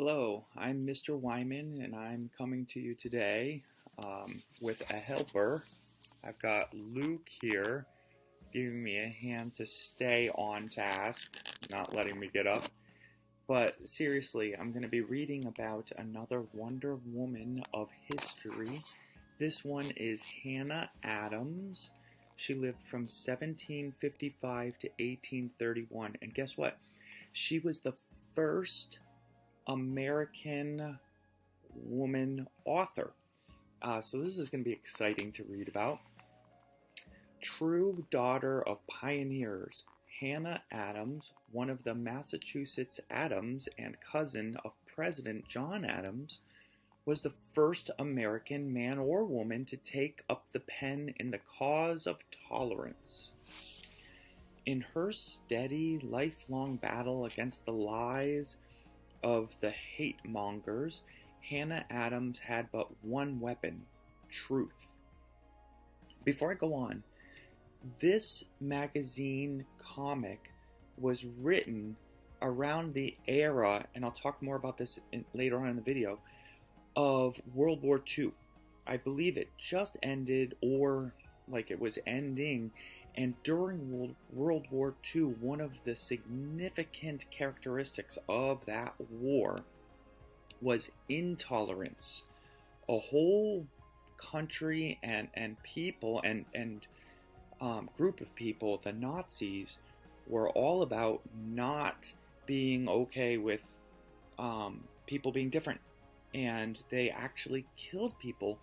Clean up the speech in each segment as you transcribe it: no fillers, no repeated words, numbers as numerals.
Hello, I'm Mr. Wyman, and I'm coming to you today with a helper. I've got Luke here giving me a hand to stay on task, not letting me get up. But seriously, I'm going to be reading about another Wonder Woman of history. This one is Hannah Adams. She lived from 1755 to 1831. And guess what? She was the first American woman author. So this is going to be exciting to read about. True daughter of pioneers, Hannah Adams, one of the Massachusetts Adams and cousin of President John Adams, was the first American man or woman to take up the pen in the cause of tolerance. In her steady, lifelong battle against the lies of the hate mongers, Hannah Adams had but one weapon: truth. Before I go on, this magazine comic was written around the era, and I'll talk more about this later on in the video, of World War II. I believe it just ended, or like it was ending. And during World War II, one of the significant characteristics of that war was intolerance. A whole country and people and group of people, the Nazis, were all about not being okay with people being different. And they actually killed people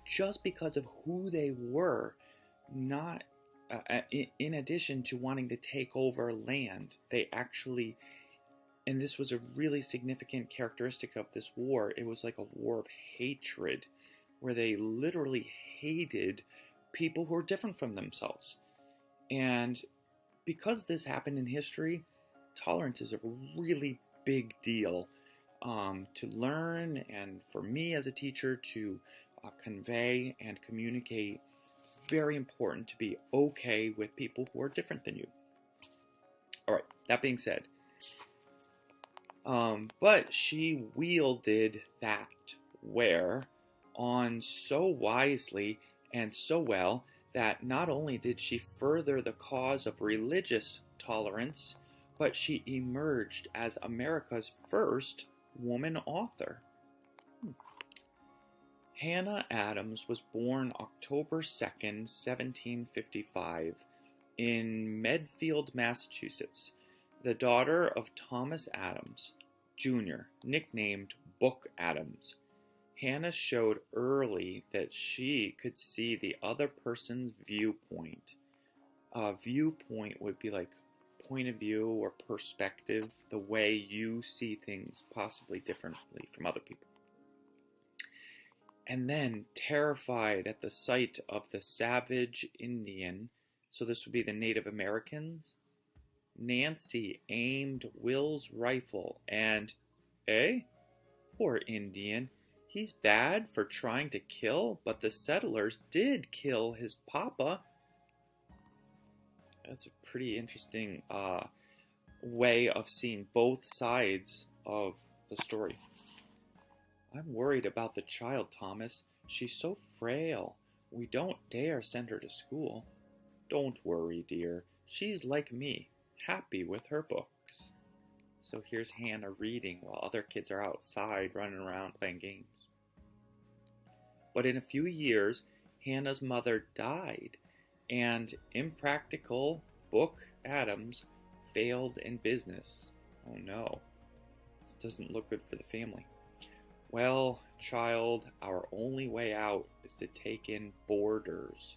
just because of who they were, not in addition to wanting to take over land. They actually, and this was a really significant characteristic of this war, it was like a war of hatred, where they literally hated people who were different from themselves. And because this happened in history, tolerance is a really big deal to learn, and for me as a teacher to convey and communicate. Very important to be okay with people who are different than you. Alright, that being said, but she wielded that wear on so wisely and so well that not only did she further the cause of religious tolerance, but she emerged as America's first woman author. Hannah Adams was born October 2nd, 1755, in Medfield, Massachusetts, the daughter of Thomas Adams, Jr., nicknamed Book Adams. Hannah showed early that she could see the other person's viewpoint. A viewpoint would be like point of view or perspective, the way you see things possibly differently from other people. And then, terrified at the sight of the savage Indian, so this would be the Native Americans, Nancy aimed Will's rifle and, poor Indian, he's bad for trying to kill, but the settlers did kill his papa. That's a pretty interesting way of seeing both sides of the story. I'm worried about the child, Thomas. She's so frail. We don't dare send her to school. Don't worry, dear. She's like me, happy with her books. So here's Hannah reading while other kids are outside running around playing games. But in a few years, Hannah's mother died, and impractical Book Adams failed in business. Oh no, this doesn't look good for the family. Well, child, our only way out is to take in boarders.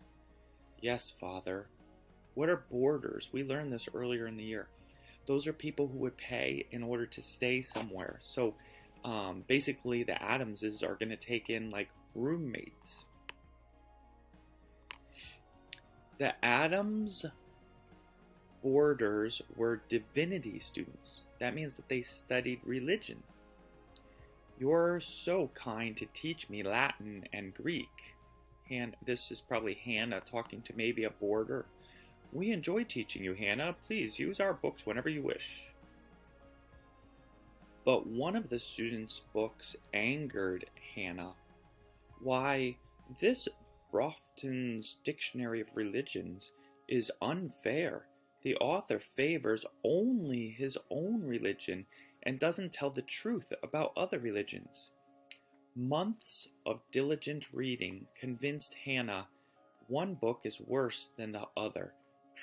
Yes, Father. What are boarders? We learned this earlier in the year. Those are people who would pay in order to stay somewhere. So, basically, the Adamses are going to take in, like, roommates. The Adams boarders were divinity students. That means that they studied religion. You're so kind to teach me Latin and Greek. And this is probably Hannah talking to maybe a boarder. We enjoy teaching you, Hannah. Please use our books whenever you wish. But one of the students' books angered Hannah. Why, this Brofton's Dictionary of Religions is unfair. The author favors only his own religion and doesn't tell the truth about other religions. Months of diligent reading convinced Hannah one book is worse than the other.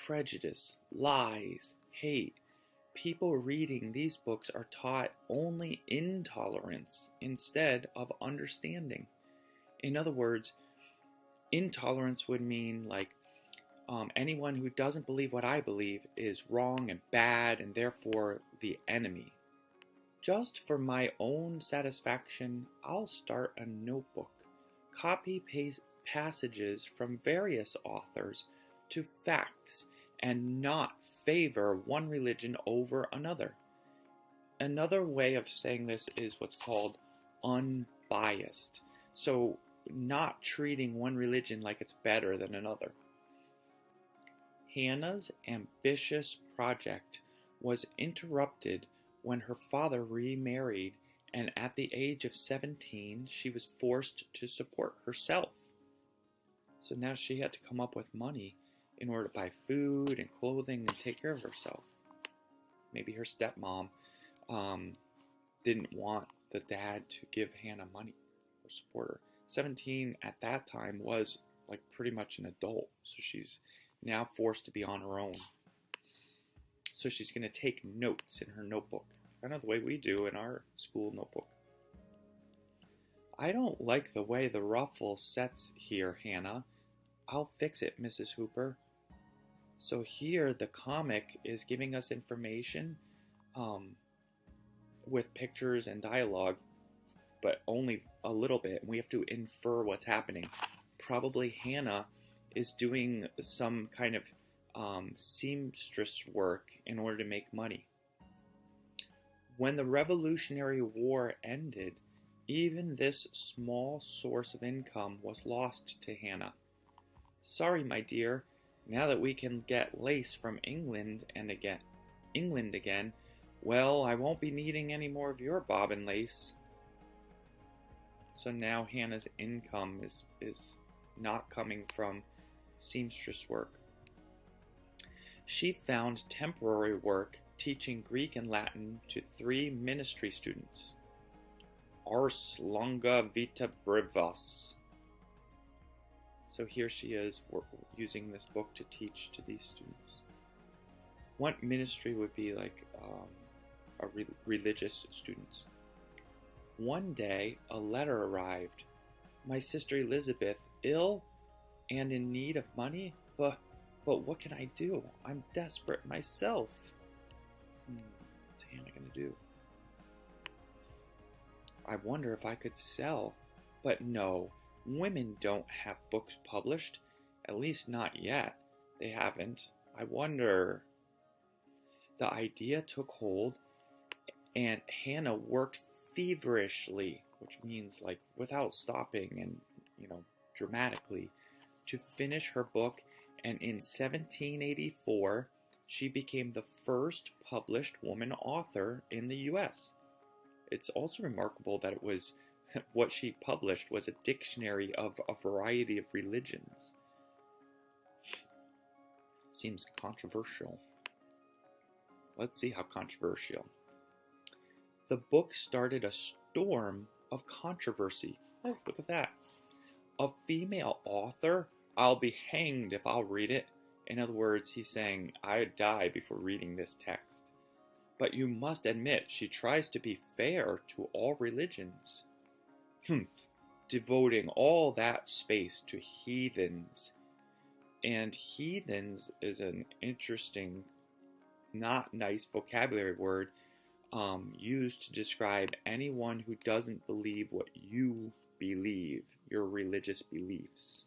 Prejudice, lies, hate. People reading these books are taught only intolerance instead of understanding. In other words, intolerance would mean like anyone who doesn't believe what I believe is wrong and bad and therefore the enemy. Just for my own satisfaction, I'll start a notebook, copy paste passages from various authors to facts, and not favor one religion over another. Another way of saying this is what's called unbiased. So, not treating one religion like it's better than another. Hannah's ambitious project was interrupted when her father remarried, and at the age of 17, she was forced to support herself. So now she had to come up with money in order to buy food and clothing and take care of herself. Maybe her stepmom didn't want the dad to give Hannah money or support her. 17 at that time was like pretty much an adult, so she's now forced to be on her own. So she's going to take notes in her notebook, kind of the way we do in our school notebook. I don't like the way the ruffle sets here, Hannah. I'll fix it, Mrs. Hooper. So here the comic is giving us information with pictures and dialogue, but only a little bit. We have to infer what's happening. Probably Hannah is doing some kind of seamstress work in order to make money. When the Revolutionary War ended, even this small source of income was lost to Hannah. Sorry, my dear, now that we can get lace from England again, well, I won't be needing any more of your bobbin lace. So now Hannah's income is not coming from seamstress work. She found temporary work teaching Greek and Latin to 3 ministry students. Ars longa vita brevis. So here she is using this book to teach to these students. What ministry would be like religious students? One day, a letter arrived. My sister Elizabeth, ill and in need of money? But what can I do? I'm desperate myself. What's Hannah going to do? I wonder if I could sell. But no, women don't have books published. At least not yet. They haven't. I wonder. The idea took hold, and Hannah worked feverishly, which means like without stopping and, dramatically, to finish her book. And in 1784, she became the first published woman author in the U.S. It's also remarkable that it was what she published was a dictionary of a variety of religions. Seems controversial. Let's see how controversial. The book started a storm of controversy. Oh, look at that. A female author? I'll be hanged if I'll read it. In other words, he's saying, I'd die before reading this text. But you must admit, she tries to be fair to all religions. Devoting all that space to heathens. And heathens is an interesting, not nice vocabulary word used to describe anyone who doesn't believe what you believe, your religious beliefs.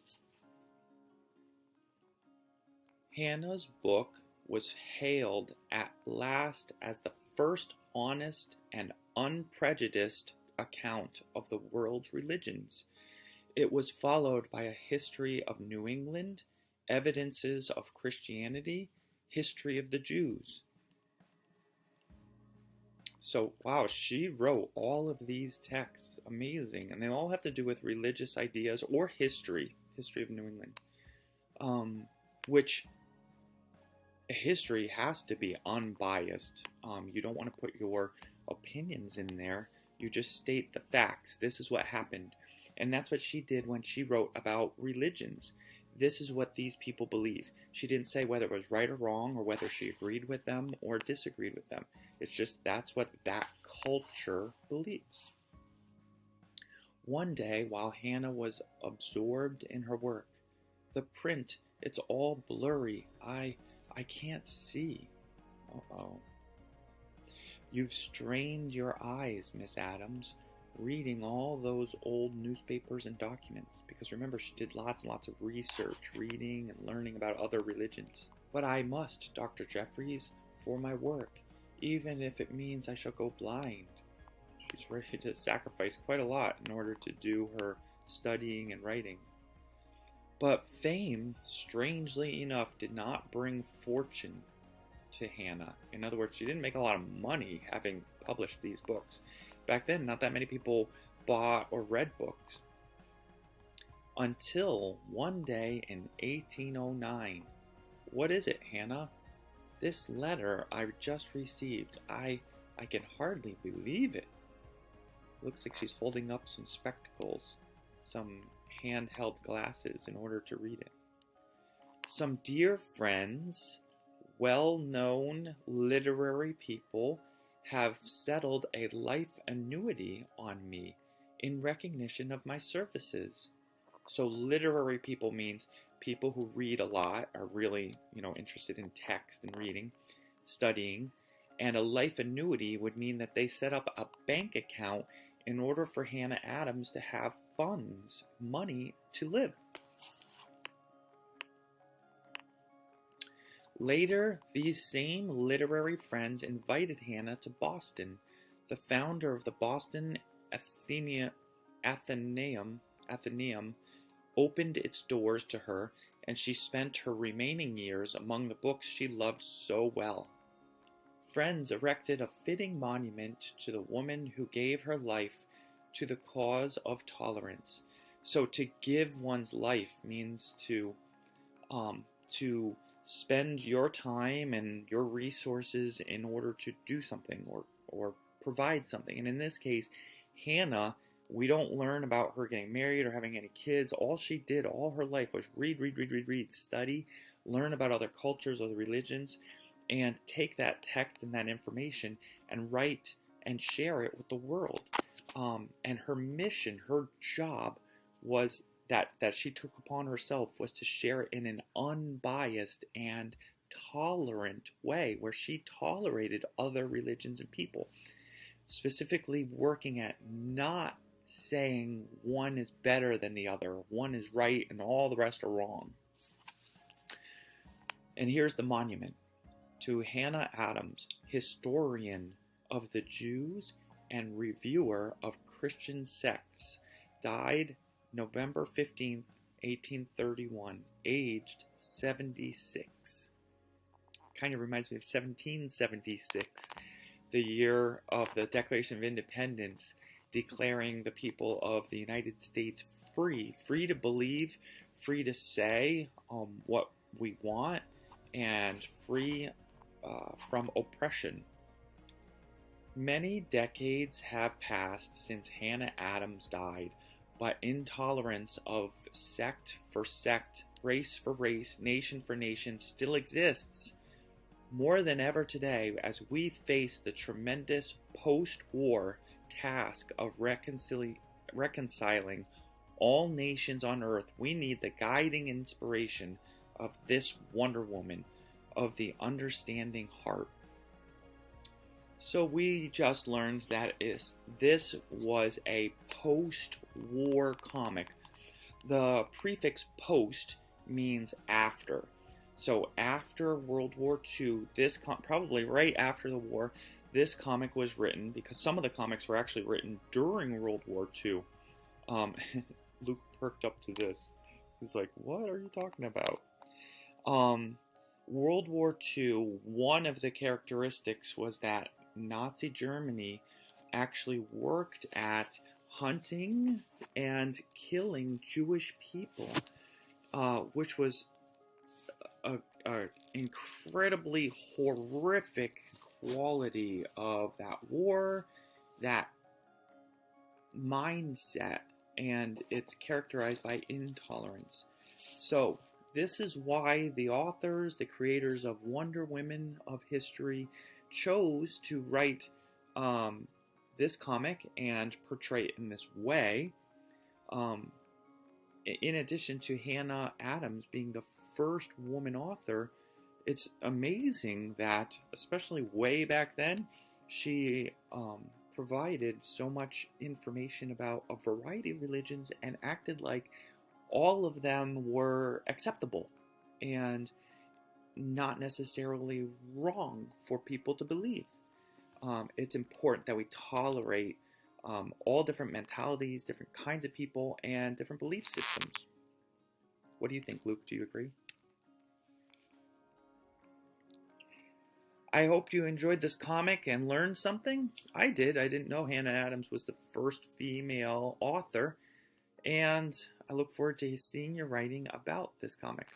Hannah's book was hailed at last as the first honest and unprejudiced account of the world's religions. It was followed by a history of New England, evidences of Christianity, history of the Jews. So, wow, she wrote all of these texts. Amazing. And they all have to do with religious ideas or history of New England. Which history has to be unbiased. You don't want to put your opinions in there. You just state the facts. This is what happened. And that's what she did when she wrote about religions. This is what these people believe. She didn't say whether it was right or wrong or whether she agreed with them or disagreed with them. It's just that's what that culture believes. One day, while Hannah was absorbed in her work, the print, it's all blurry. I can't see. Uh-oh. You've strained your eyes, Miss Adams, reading all those old newspapers and documents, because remember, she did lots and lots of research, reading and learning about other religions. But I must, Dr. Jeffries, for my work, even if it means I shall go blind. She's ready to sacrifice quite a lot in order to do her studying and writing. But fame, strangely enough, did not bring fortune to Hannah. In other words, she didn't make a lot of money having published these books. Back then, not that many people bought or read books. Until one day in 1809. What is it, Hannah? This letter I just received. I can hardly believe it. Looks like she's holding up some spectacles, some handheld glasses in order to read it. Some dear friends, well-known literary people, have settled a life annuity on me in recognition of my services. So literary people means people who read a lot, are really, interested in text and reading, studying. And a life annuity would mean that they set up a bank account in order for Hannah Adams to have funds, money to live. Later, these same literary friends invited Hannah to Boston. The founder of the Boston Athenaeum opened its doors to her, and she spent her remaining years among the books she loved so well. Friends erected a fitting monument to the woman who gave her life to the cause of tolerance. So to give one's life means to spend your time and your resources in order to do something or provide something. And in this case, Hannah, we don't learn about her getting married or having any kids. All she did all her life was read, study, learn about other cultures, other religions, and take that text and that information and write and share it with the world. And her mission, her job was that she took upon herself was to share it in an unbiased and tolerant way where she tolerated other religions and people, specifically working at not saying one is better than the other, one is right and all the rest are wrong. And here's the monument to Hannah Adams, historian of the Jews and reviewer of Christian sects, died November 15th, 1831, aged 76. Kind of reminds me of 1776, the year of the Declaration of Independence, declaring the people of the United States free to believe, free to say what we want, and free from oppression. Many decades have passed since Hannah Adams died, but intolerance of sect for sect, race for race, nation for nation still exists more than ever today as we face the tremendous post-war task of reconciling all nations on earth. We need the guiding inspiration of this Wonder Woman, of the understanding heart. So we just learned that this was a post-war comic. The prefix post means after. So after World War II, probably right after the war, this comic was written, because some of the comics were actually written during World War II. Luke perked up to this. He's like, what are you talking about? World War II, one of the characteristics was that Nazi Germany actually worked at hunting and killing Jewish people, which was a incredibly horrific quality of that war, that mindset, and it's characterized by intolerance. So this is why the authors, the creators of Wonder Women of history, chose to write this comic and portray it in this way. In addition to Hannah Adams being the first woman author, it's amazing that, especially way back then, she provided so much information about a variety of religions and acted like all of them were acceptable and not necessarily wrong for people to believe. It's important that we tolerate all different mentalities, different kinds of people, and different belief systems. What do you think, Luke? Do you agree? I hope you enjoyed this comic and learned something. I did. I didn't know Hannah Adams was the first female author, and I look forward to seeing your writing about this comic.